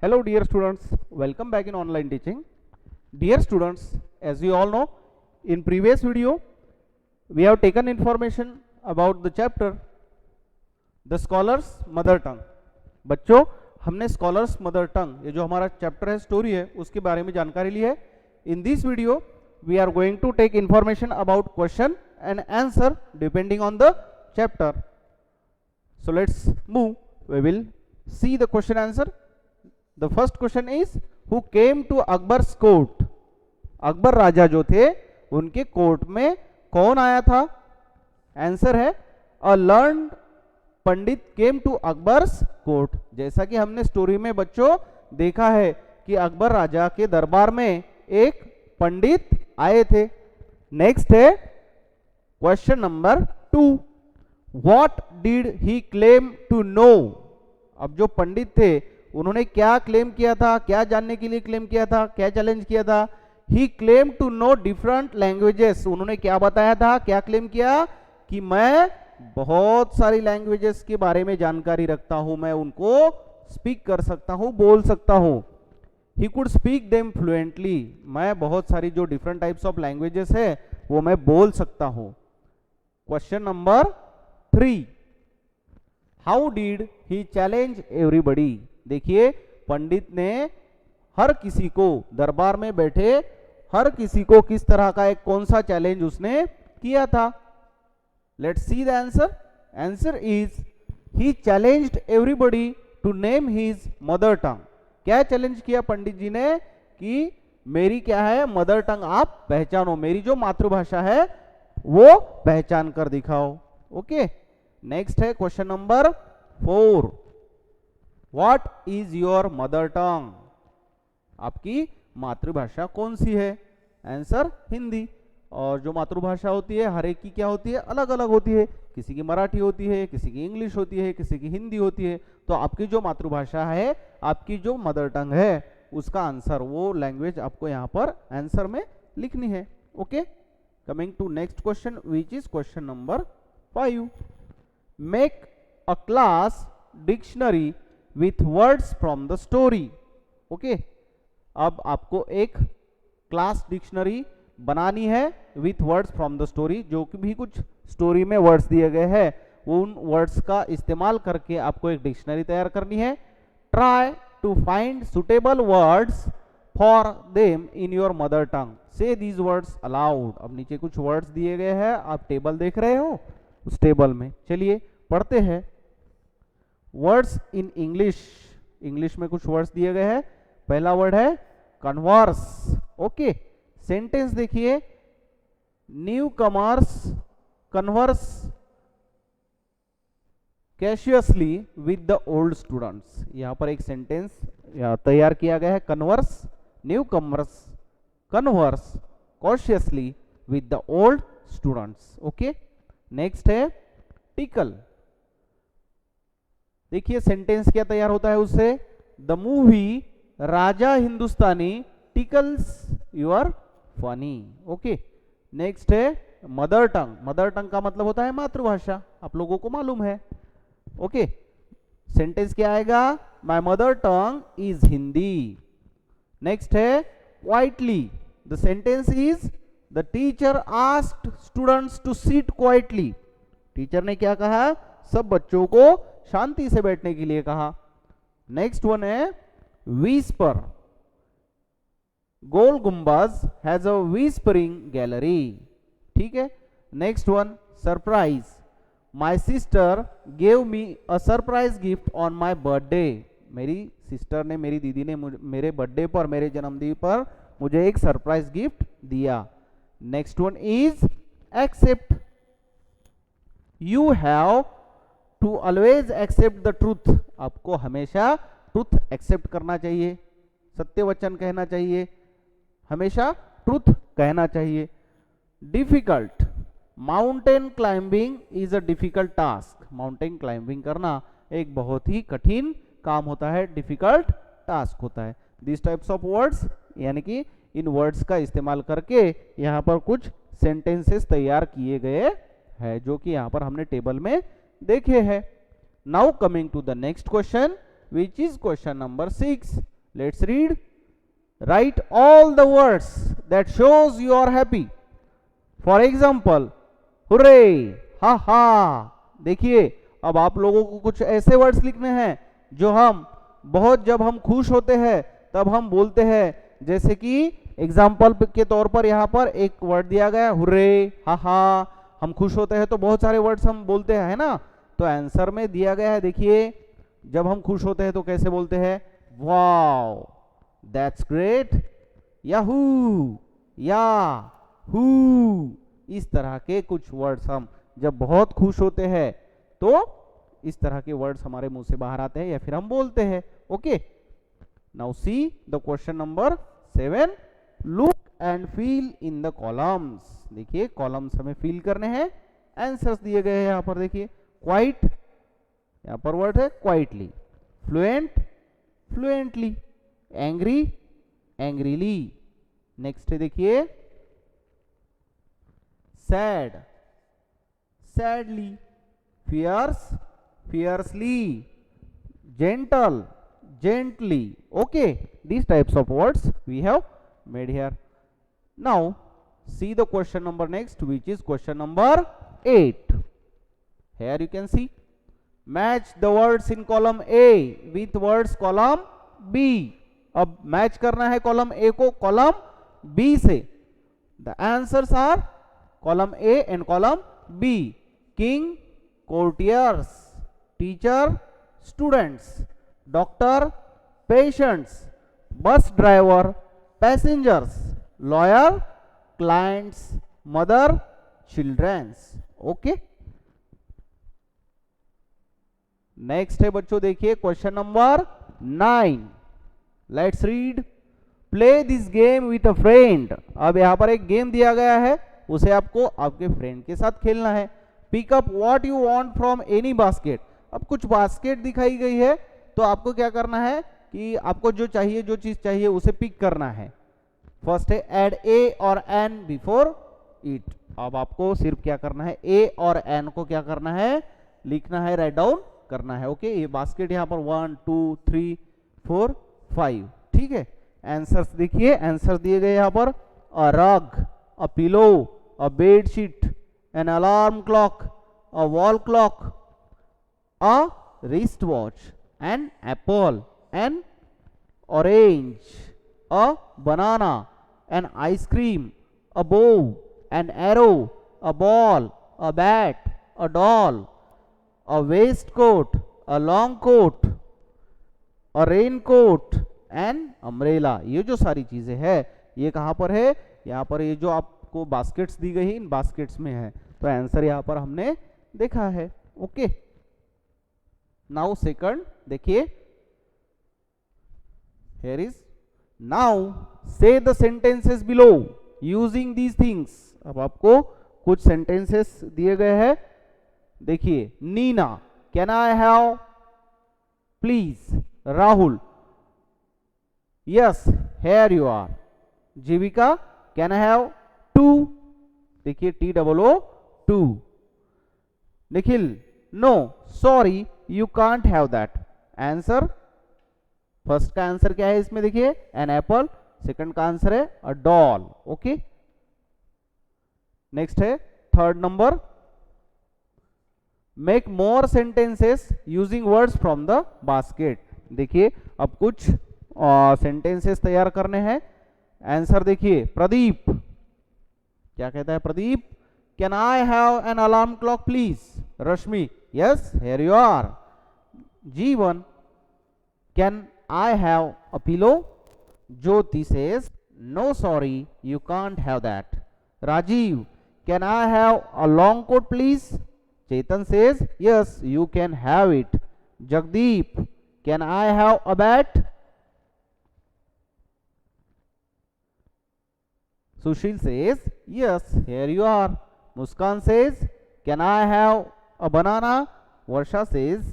Hello dear students, welcome back in online teaching. Dear students, as you all know, in previous video we have taken information about the chapter The Scholar's Mother Tongue. बच्चों, हमने Scholar's Mother Tongue, ये जो हमारा chapter है, story है, उसके बारे में जानकारी ली है. In this video we are going to take information about question and answer depending on the chapter. So let's move. We will see the question answer. The first question is, who came to Akbar's court? Akbar राजा जो थे उनके court में कौन आया था? Answer है a learned pandit came to Akbar's court. जैसा कि हमने स्टोरी में बच्चों देखा है कि अकबर राजा के दरबार में एक पंडित आए थे. नेक्स्ट है question number 2. What did he claim to know? अब जो पंडित थे उन्होंने क्या क्लेम किया था, क्या जानने के लिए क्लेम किया था, क्या चैलेंज किया था? He claim to know different languages. उन्होंने क्या बताया था, क्या क्लेम किया कि मैं बहुत सारी लैंग्वेजेस के बारे में जानकारी रखता हूं, मैं उनको स्पीक कर सकता हूं, बोल सकता हूं. He could speak them fluently. मैं बहुत सारी जो डिफरेंट टाइप्स ऑफ लैंग्वेजेस है वो मैं बोल सकता हूं. Question number 3. How did he challenge everybody? देखिए, पंडित ने हर किसी को, दरबार में बैठे हर किसी को किस तरह का एक कौन सा चैलेंज उसने किया था? Let's see the answer. Answer is he challenged everybody to name his mother tongue. क्या चैलेंज किया पंडित जी ने कि मेरी क्या है मदर टंग आप पहचानो, मेरी जो मातृभाषा है वो पहचान कर दिखाओ. ओके. नेक्स्ट है question number 4. What is your mother टंग? आपकी मातृभाषा कौन सी है? आंसर हिंदी. और जो मातृभाषा होती है हर एक की क्या होती है, अलग अलग होती है. किसी की मराठी होती है, किसी की इंग्लिश होती है, किसी की हिंदी होती है. तो आपकी जो मातृभाषा है, आपकी जो मदर टंग है, उसका आंसर, वो लैंग्वेज आपको यहाँ पर आंसर में लिखनी है. Okay. Coming to next question which is question number 5. Make a class dictionary with words from the story. Okay. अब आपको एक क्लास डिक्शनरी बनानी है with words from the story. जो कि भी कुछ स्टोरी में वर्ड्स दिए गए हैं उन वर्ड्स का इस्तेमाल करके आपको एक डिक्शनरी तैयार करनी है. Try to find suitable words for them in your mother tongue. Say these words allowed. अब नीचे कुछ वर्ड्स दिए गए हैं, आप टेबल देख रहे हो, उस टेबल में चलिए पढ़ते हैं. Words in English. इंग्लिश में कुछ वर्ड्स दिए गए हैं. पहला वर्ड है कन्वर्स. ओके. सेंटेंस देखिए, newcomers converse cautiously with the old students. यहां पर एक सेंटेंस तैयार किया गया है. Converse, newcomers converse cautiously with the old students. Okay. Next है टिकल. देखिए सेंटेंस क्या तैयार होता है उससे. The movie Raja Hindustani tickles your funny. Okay. Next है मदर टंग. मदर टंग का मतलब होता है मातृभाषा, आप लोगों को मालूम है. ओके. सेंटेंस क्या आएगा? My mother tongue is Hindi. Next है quietly. The sentence is the teacher asked students to sit quietly. Teacher ने क्या कहा? सब बच्चों को शांति से बैठने के लिए कहा. नेक्स्ट वन है विस्पर. गोल गुंबज हैज अ विस्परिंग गैलरी. ठीक है. Next one surprise. My sister gave me a surprise gift on my birthday. मेरी सिस्टर ने, मेरी दीदी ने मेरे बर्थडे पर, मेरे जन्मदिन पर मुझे एक सरप्राइज गिफ्ट दिया. Next one is accept. You have to always accept the truth. आपको हमेशा ट्रूथ एक्सेप्ट करना चाहिए, सत्य वचन कहना चाहिए, हमेशा ट्रूथ कहना चाहिए. Difficult. Mountain climbing is a difficult task. Mountain climbing करना एक बहुत ही कठिन काम होता है, डिफिकल्ट टास्क होता है. दिस टाइप्स ऑफ वर्ड्स, यानी कि इन वर्ड्स का इस्तेमाल करके यहाँ पर कुछ सेंटेंसेस तैयार किए गए हैं जो कि यहाँ पर हमने टेबल में देखे हैं. Now coming to the next question which is question number 6. Let's read. Write all the words that shows you are happy. For example, hooray, ha ha. देखिए, अब आप लोगों को कुछ ऐसे वर्ड्स लिखने हैं जो हम बहुत, जब हम खुश होते हैं तब हम बोलते हैं। जैसे कि एग्जाम्पल के तौर पर यहाँ पर एक वर्ड दिया गया है, हुर्रे, हा हा। हम खुश होते हैं तो बहुत सारे वर्ड्स हम बोलते हैं, है ना। तो आंसर में दिया गया है, देखिए, जब हम खुश होते हैं तो कैसे बोलते हैं, wow, that's great, Yahoo, Yahoo. इस तरह के कुछ वर्ड्स हम जब बहुत खुश होते हैं तो इस तरह के वर्ड्स हमारे मुंह से बाहर आते हैं या फिर हम बोलते हैं। Okay, now see the question number 7। Look and feel in the columns. देखिए, कॉलम्स हमें फील करने हैं, आंसर्स दिए गए हैं यहाँ पर। देखिए, क्वाइट, यहाँ पर वर्ड है quietly, fluent, fluently, angry, angrily. Next है, देखिए, sad, sadly, fierce, fiercely, gentle, gently. Okay, these types of words we have made here. Now see the question number next, which is question number 8. Here you can see, match the words in column A with words column B. अब match करना है column A को column B से। The answers are column A and column B. King, courtiers, teacher, students, doctor, patients, bus driver, passengers, lawyer, clients, mother, children's. Okay, next है बच्चों, देखिए question number 9। Let's read. Play this game with a friend. अब यहां पर एक game दिया गया है, उसे आपको आपके फ्रेंड के साथ खेलना है। Pick up what you want from any basket. अब कुछ बास्केट दिखाई गई है, तो आपको क्या करना है कि आपको जो चाहिए, जो चीज चाहिए उसे पिक करना है। फर्स्ट है एड ए और एन बिफोर इट। अब आपको सिर्फ क्या करना है, ए और एन को क्या करना है, लिखना है, राइट डाउन करना है। ओके, ये बास्केट यहाँ पर 1 2 3 4 5, ठीक है। आंसर्स देखिए, आंसर दिए गए यहाँ पर, a rug, a pillow, a bedsheet, an alarm clock, a wall clock, a wrist watch, an apple, an orange, a banana, an ice cream, a bow, an arrow, a ball, a bat, a doll, a waistcoat, a long coat, a raincoat, an umbrella। ये जो सारी चीजें है ये कहां पर है, यहाँ पर ये जो आपको बास्केट्स दी गई, इन बास्केट्स में है। तो आंसर यहाँ पर हमने देखा है। ओके, नाउ सेकंड देखिए, here is now say the sentences below using these things। अब आपको कुछ सेंटेंसेस दिए गए हैं। देखिए, Nina, can I have please. Rahul, yes here you are. Jeevika, can I have two. देखिए, TOO 2। Nikhil, no sorry you can't have that. Answer, first का answer क्या है इसमें, देखिए एन एप्पल। सेकंड का आंसर है अ डॉल। ओके, नेक्स्ट है third number, make more sentences using words from the basket. देखिए, अब कुछ सेंटेंसेस तैयार करने हैं। आंसर देखिए, प्रदीप क्या कहता है, Pradeep, can I have an alarm clock please. Rashmi, yes here you are. Jeevan, can I have a pillow. Jyoti says, no sorry you can't have that. Rajiv, can I have a long coat please. Chetan says, yes, you can have it. Jagdeep, can I have a bat? Sushil says, yes, here you are. Muskan says, can I have a banana? Varsha says,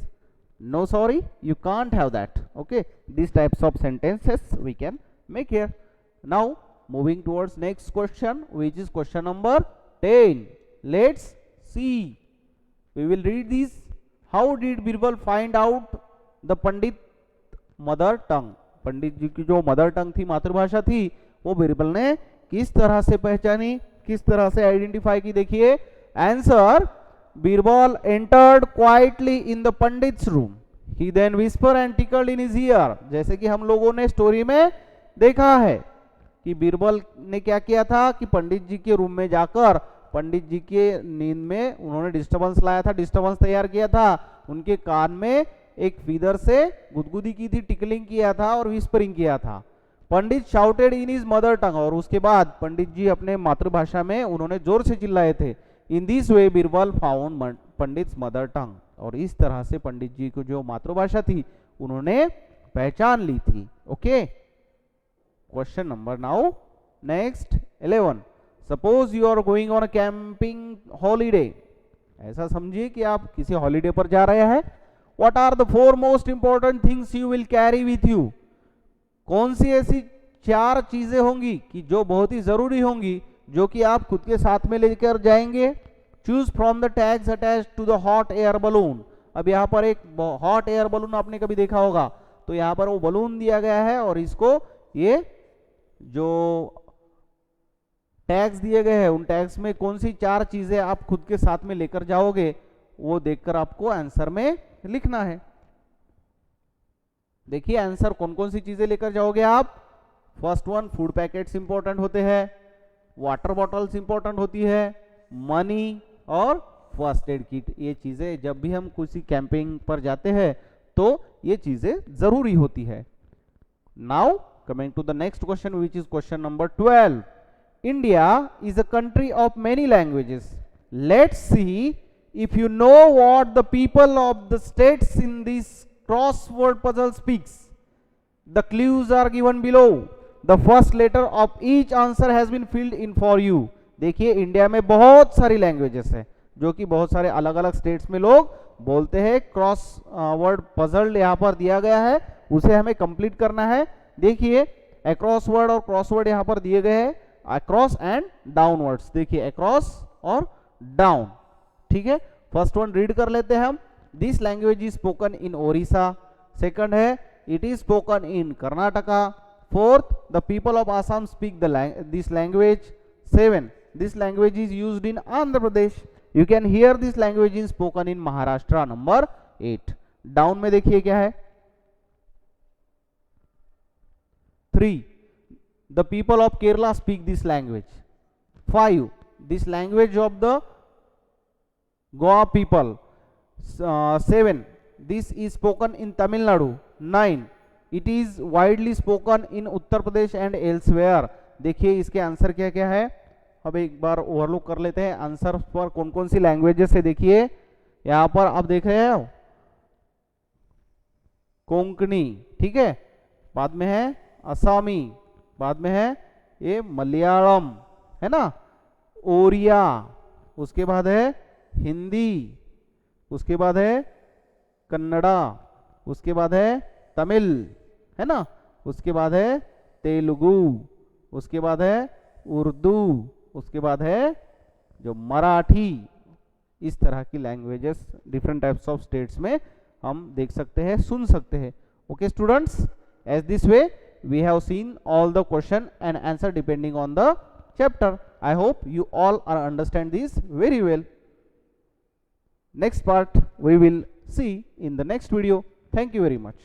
no, sorry, you can't have that. Okay, these types of sentences we can make here. Now, moving towards next question, which is question number 10. Let's see. We will read these. How did Birbal find out the Pandit mother tongue? पंडित जी की जो mother tongue थी, मातृभाषा थी, वो बीरबल ने किस तरह से पहचानी, किस तरह से आइडेंटिफाई की? देखिए answer, Birbal entered quietly in the pandit's room, he then whisper and tickled in his ear. जैसे कि हम लोगों ने स्टोरी में देखा है कि बीरबल ने क्या किया था कि पंडित जी के रूम में जाकर पंडित जी के नींद में उन्होंने डिस्टरबेंस लाया था, डिस्टरबेंस तैयार किया था, उनके कान में एक फीदर से गुदगुदी की थी, टिकलिंग किया था और विस्परिंग किया था। Pandit shouted in his mother tongue, और उसके बाद पंडित जी अपने मातृभाषा में उन्होंने जोर से चिल्लाए थे। In this way Birbal found Pandit mother tongue, और इस तरह से पंडित जी को जो मातृभाषा थी उन्होंने पहचान ली थी। Okay, question number now next 11। Suppose you are going on a camping holiday, ऐसा समझिए कि आप किसी हॉलीडे पर जा रहे हैं। What are the 4 most important things you will carry with you? कौन सी ऐसी 4 चीजें होंगी कि जो बहुत ही जरूरी होंगी, जो कि आप खुद के साथ में लेकर जाएंगे? Choose from the tags attached to the hot air balloon. अब यहाँ पर एक हॉट एयर बलून आपने कभी देखा होगा, तो यहाँ पर वो बलून दिया गया है और इसको ये जो टैग्स दिए गए हैं उन टैग्स में कौन सी 4 चीजें आप खुद के साथ में लेकर जाओगे, वो देखकर आपको आंसर में लिखना है। देखिए आंसर, कौन कौन सी चीजें लेकर जाओगे आप? First one, food packets important होते हैं, वाटर बॉटल्स इंपॉर्टेंट होती है, मनी और फर्स्ट एड किट। ये चीजें जब भी हम किसी कैंपिंग पर जाते हैं तो ये चीजें जरूरी होती है। Now coming to the next question, which is question number 12। India is a country of many languages. Let's see if you know what the people of the states in this crossword puzzle speaks. The clues are given below. The first letter of each answer has been filled in for you. देखिए India में बहुत सारी languages है जो कि बहुत सारे अलग अलग स्टेट्स में लोग बोलते हैं। क्रॉस वर्ड पजल यहाँ पर दिया गया है, उसे हमें कंप्लीट करना है। देखिए अक्रॉस वर्ड और क्रॉस वर्ड यहाँ पर दिए गए हैं, अक्रॉस एंड डाउनवर्ड्स। देखिए अक्रॉस और डाउन, ठीक है। फर्स्ट वन रीड कर लेते हैं हम। This language is spoken in Odisha. Second है it is spoken in Karnataka. Fourth, the people of Assam speak this language. 7, this language is used in Andhra Pradesh. You can hear this language is spoken in Maharashtra. Number 8। Down में देखिए क्या है। 3, the people of Kerala speak this language. 5, this language of the Goa people. 7, this is spoken in Tamil Nadu. 9, it is widely spoken in Uttar Pradesh and elsewhere. देखिए इसके answer क्या क्या है, अब एक बार ओवरलुक कर लेते हैं आंसर पर कौन कौन सी लैंग्वेजेस है। देखिए यहाँ पर आप देख रहे हो कोंकणी, ठीक है, बाद में है असमी, बाद में है ये मलयालम, है ना, ओरिया, उसके बाद है हिंदी, उसके बाद है कन्नड़ा, उसके बाद है तमिल, है ना, उसके बाद है तेलुगु, उसके बाद है उर्दू, उसके बाद है जो मराठी। इस तरह की languages different types of states में हम देख सकते हैं, सुन सकते हैं। Okay students, as this way we have seen all the question and answer depending on the chapter. I hope you all are understand this very well. Next part we will see in the next video. Thank you very much.